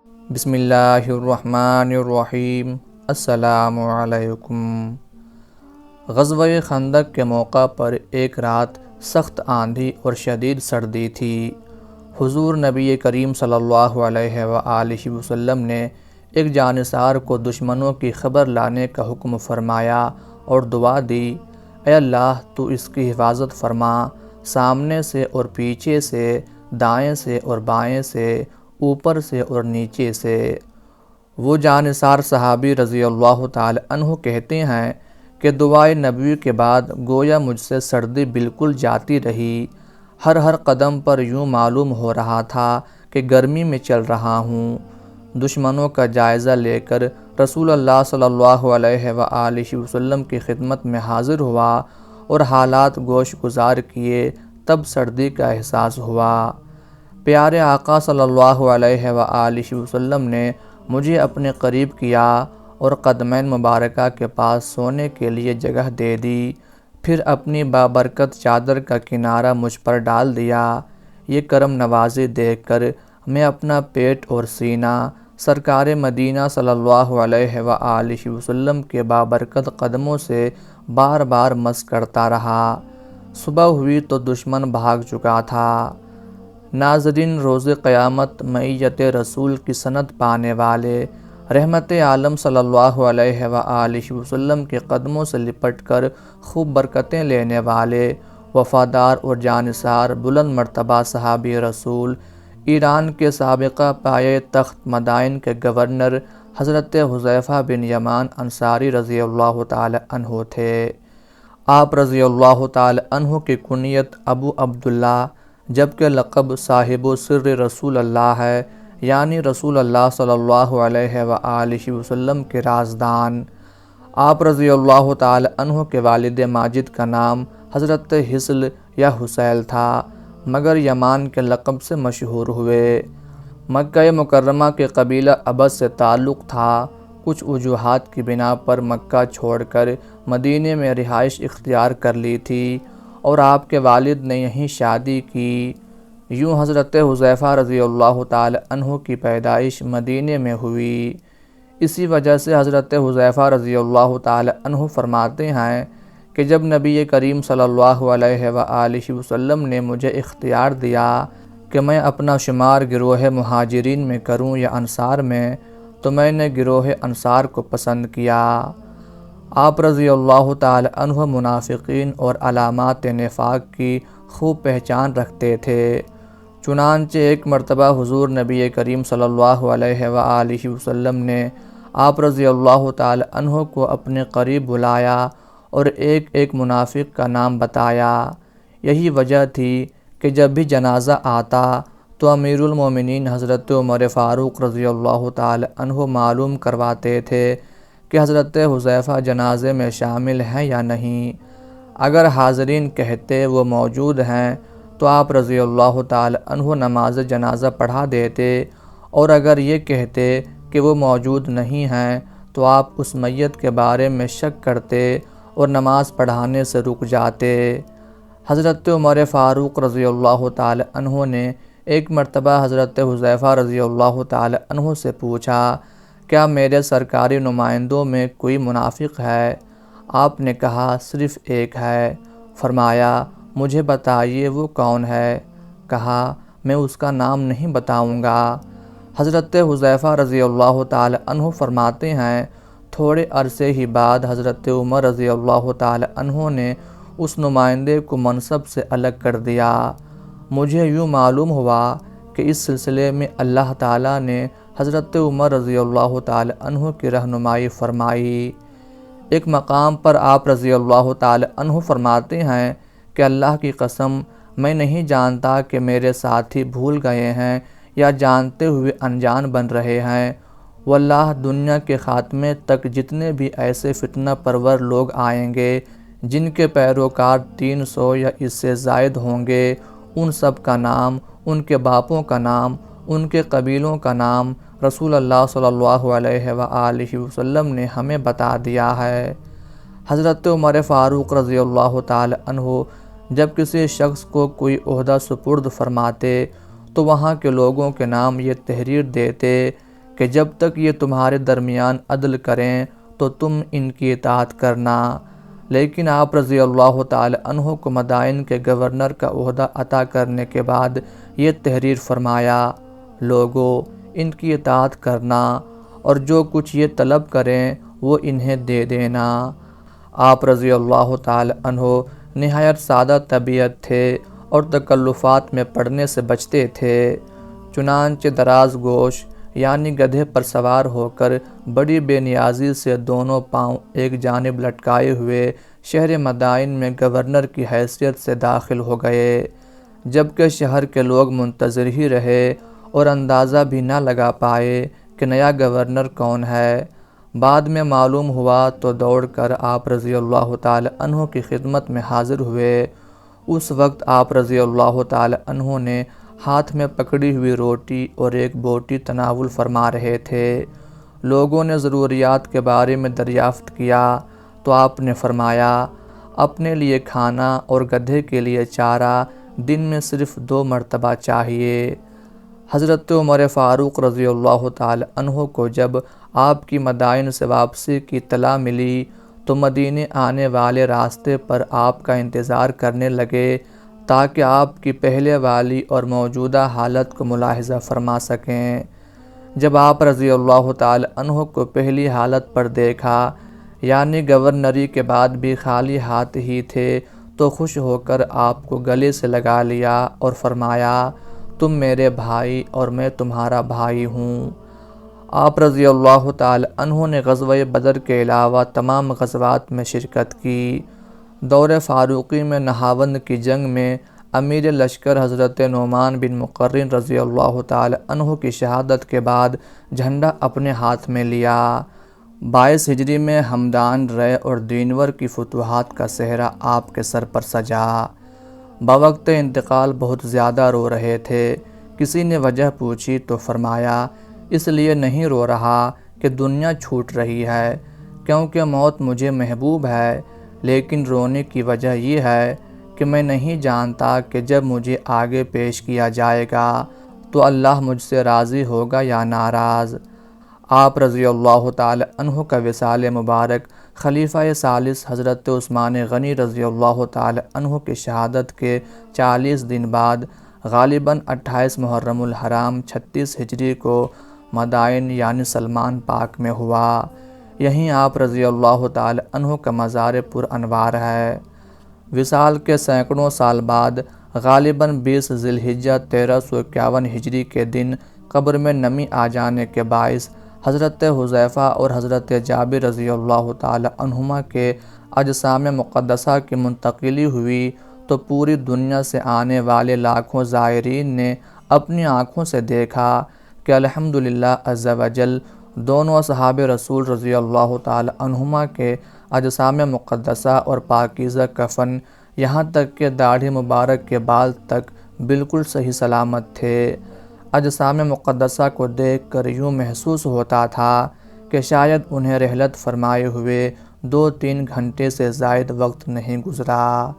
بسم اللہ الرحمن الرحیم۔ السلام علیکم۔ غزوہ خندق کے موقع پر ایک رات سخت آندھی اور شدید سردی تھی۔ حضور نبی کریم صلی اللہ علیہ وآلہ وسلم نے ایک جانثار کو دشمنوں کی خبر لانے کا حکم فرمایا اور دعا دی، اے اللہ تو اس کی حفاظت فرما، سامنے سے اور پیچھے سے، دائیں سے اور بائیں سے، اوپر سے اور نیچے سے۔ وہ جانثار صحابی رضی اللہ تعالی عنہ کہتے ہیں کہ دعائے نبوی کے بعد گویا مجھ سے سردی بالکل جاتی رہی۔ ہر قدم پر یوں معلوم ہو رہا تھا کہ گرمی میں چل رہا ہوں۔ دشمنوں کا جائزہ لے کر رسول اللہ صلی اللہ علیہ وآلہ وسلم کی خدمت میں حاضر ہوا اور حالات گوش گزار کیے، تب سردی کا احساس ہوا۔ پیارے آقا صلی اللہ علیہ وآلہ وسلم نے مجھے اپنے قریب کیا اور قدمین مبارکہ کے پاس سونے کے لیے جگہ دے دی، پھر اپنی بابرکت چادر کا کنارہ مجھ پر ڈال دیا۔ یہ کرم نوازی دیکھ کر میں اپنا پیٹ اور سینہ سرکار مدینہ صلی اللہ علیہ وآلہ وسلم کے بابرکت قدموں سے بار بار مس کرتا رہا۔ صبح ہوئی تو دشمن بھاگ چکا تھا۔ ناظرین، روز قیامت معیت رسول کی سند پانے والے رحمت عالم صلی اللہ علیہ وآلہ وسلم کے قدموں سے لپٹ کر خوب برکتیں لینے والے وفادار اور جانثار بلند مرتبہ صحابی رسول، ایران کے سابقہ پایہ تخت مدائن کے گورنر حضرت حذیفہ بن یمان انصاری رضی اللہ تعالی عنہ تھے۔ آپ رضی اللہ تعالی عنہ کی کنیت ابو عبداللہ جبکہ لقب صاحب سر رسول اللہ ہے، یعنی رسول اللہ صلی اللہ علیہ وآلہ وسلم کے رازدان۔ آپ رضی اللہ تعالی عنہ کے والد ماجد کا نام حضرت حسل یا حسیل تھا، مگر یمان کے لقب سے مشہور ہوئے۔ مکہ مکرمہ کے قبیلہ ابد سے تعلق تھا۔ کچھ وجوہات کی بنا پر مکہ چھوڑ کر مدینے میں رہائش اختیار کر لی تھی اور آپ کے والد نے یہیں شادی کی۔ یوں حضرت حذیفہ رضی اللہ تعالی عنہ کی پیدائش مدینے میں ہوئی۔ اسی وجہ سے حضرت حذیفہ رضی اللہ تعالی عنہ فرماتے ہیں کہ جب نبی کریم صلی اللہ علیہ وآلہ وسلم نے مجھے اختیار دیا کہ میں اپنا شمار گروہ مہاجرین میں کروں یا انصار میں، تو میں نے گروہ انصار کو پسند کیا۔ آپ رضی اللہ تعالی عنہ منافقین اور علامات نفاق کی خوب پہچان رکھتے تھے۔ چنانچہ ایک مرتبہ حضور نبی کریم صلی اللہ علیہ وآلہ وسلم نے آپ رضی اللہ تعالی عنہ کو اپنے قریب بلایا اور ایک ایک منافق کا نام بتایا۔ یہی وجہ تھی کہ جب بھی جنازہ آتا تو امیر المومنین حضرت عمر فاروق رضی اللہ تعالی عنہ معلوم کرواتے تھے کہ حضرت حذیفہ جنازے میں شامل ہیں یا نہیں۔ اگر حاضرین کہتے وہ موجود ہیں تو آپ رضی اللہ تعالی عنہ نماز جنازہ پڑھا دیتے، اور اگر یہ کہتے کہ وہ موجود نہیں ہیں تو آپ اس میت کے بارے میں شک کرتے اور نماز پڑھانے سے رک جاتے۔ حضرت عمر فاروق رضی اللہ تعالی عنہ نے ایک مرتبہ حضرت حذیفہ رضی اللہ تعالی عنہ سے پوچھا، کیا میرے سرکاری نمائندوں میں کوئی منافق ہے؟ آپ نے کہا صرف ایک ہے۔ فرمایا مجھے بتائیے وہ کون ہے؟ کہا میں اس کا نام نہیں بتاؤں گا۔ حضرت حذیفہ رضی اللہ تعالی عنہ فرماتے ہیں تھوڑے عرصے ہی بعد حضرت عمر رضی اللہ تعالی عنہ نے اس نمائندے کو منصب سے الگ کر دیا۔ مجھے یوں معلوم ہوا کہ اس سلسلے میں اللہ تعالیٰ نے حضرت عمر رضی اللہ تعالی عنہ کی رہنمائی فرمائی۔ ایک مقام پر آپ رضی اللہ تعالی عنہ فرماتے ہیں کہ اللہ کی قسم میں نہیں جانتا کہ میرے ساتھی بھول گئے ہیں یا جانتے ہوئے انجان بن رہے ہیں۔ واللہ دنیا کے خاتمے تک جتنے بھی ایسے فتنہ پرور لوگ آئیں گے جن کے پیروکار 300 یا اس سے زائد ہوں گے، ان سب کا نام، ان کے باپوں کا نام، ان کے قبیلوں کا نام رسول اللہ صلی اللہ علیہ وآلہ وسلم نے ہمیں بتا دیا ہے۔ حضرت عمر فاروق رضی اللہ تعالی عنہ جب کسی شخص کو کوئی عہدہ سپرد فرماتے تو وہاں کے لوگوں کے نام یہ تحریر دیتے کہ جب تک یہ تمہارے درمیان عدل کریں تو تم ان کی اطاعت کرنا۔ لیکن آپ رضی اللہ تعالی عنہ کو مدائن کے گورنر کا عہدہ عطا کرنے کے بعد یہ تحریر فرمایا، لوگو ان کی اطاعت کرنا اور جو کچھ یہ طلب کریں وہ انہیں دے دینا۔ آپ رضی اللہ تعالی عنہ نہایت سادہ طبیعت تھے اور تکلفات میں پڑنے سے بچتے تھے، چنانچہ دراز گوش یعنی گدھے پر سوار ہو کر بڑی بے نیازی سے دونوں پاؤں ایک جانب لٹکائے ہوئے شہر مدائن میں گورنر کی حیثیت سے داخل ہو گئے، جبکہ شہر کے لوگ منتظر ہی رہے اور اندازہ بھی نہ لگا پائے کہ نیا گورنر کون ہے۔ بعد میں معلوم ہوا تو دوڑ کر آپ رضی اللہ تعالی عنہ کی خدمت میں حاضر ہوئے۔ اس وقت آپ رضی اللہ تعالی عنہ نے ہاتھ میں پکڑی ہوئی روٹی اور ایک بوٹی تناول فرما رہے تھے۔ لوگوں نے ضروریات کے بارے میں دریافت کیا تو آپ نے فرمایا، اپنے لیے کھانا اور گدھے کے لیے چارہ دن میں صرف 2 مرتبہ چاہیے۔ حضرت عمر فاروق رضی اللہ تعالی عنہ کو جب آپ کی مدائن سے واپسی کی اطلاع ملی تو مدینے آنے والے راستے پر آپ کا انتظار کرنے لگے تاکہ آپ کی پہلے والی اور موجودہ حالت کو ملاحظہ فرما سکیں۔ جب آپ رضی اللہ تعالی عنہ کو پہلی حالت پر دیکھا یعنی گورنری کے بعد بھی خالی ہاتھ ہی تھے تو خوش ہو کر آپ کو گلے سے لگا لیا اور فرمایا، تم میرے بھائی اور میں تمہارا بھائی ہوں۔ آپ رضی اللہ تعالی عنہ نے غزوہ بدر کے علاوہ تمام غزوات میں شرکت کی۔ دور فاروقی میں نہاوند کی جنگ میں امیر لشکر حضرت نعمان بن مقرن رضی اللہ تعالی عنہ کی شہادت کے بعد جھنڈا اپنے ہاتھ میں لیا۔ 22 ہجری میں ہمدان، رے اور دینور کی فتوحات کا صحرا آپ کے سر پر سجا۔ بوقت انتقال بہت زیادہ رو رہے تھے۔ کسی نے وجہ پوچھی تو فرمایا، اس لیے نہیں رو رہا کہ دنیا چھوٹ رہی ہے، کیونکہ موت مجھے محبوب ہے، لیکن رونے کی وجہ یہ ہے کہ میں نہیں جانتا کہ جب مجھے آگے پیش کیا جائے گا تو اللہ مجھ سے راضی ہوگا یا ناراض۔ آپ رضی اللہ تعالی عنہ کا وصال مبارک خلیفہ ثالث حضرت عثمان غنی رضی اللہ تعالی عنہ کی شہادت کے 40 دن بعد غالباً 28 محرم الحرام 36 ہجری کو مدائن یعنی سلمان پاک میں ہوا۔ یہیں آپ رضی اللہ تعالی عنہ کا مزار پر انوار ہے۔ وصال کے سینکڑوں سال بعد غالباً 20 ذی الحجہ 1351 ہجری کے دن قبر میں نمی آ جانے کے باعث حضرت حذیفہ اور حضرت جابر رضی اللہ تعالی عنہما کے اجسام مقدسہ کی منتقلی ہوئی تو پوری دنیا سے آنے والے لاکھوں زائرین نے اپنی آنکھوں سے دیکھا کہ الحمدللہ عز وجل دونوں اصحاب رسول رضی اللہ تعالی عنہما کے اجسام مقدسہ اور پاکیزہ کفن یہاں تک کہ داڑھی مبارک کے بال تک بالکل صحیح سلامت تھے۔ اجسام مقدسہ کو دیکھ کر یوں محسوس ہوتا تھا کہ شاید انہیں رحلت فرمائے ہوئے 2-3 گھنٹے سے زائد وقت نہیں گزرا۔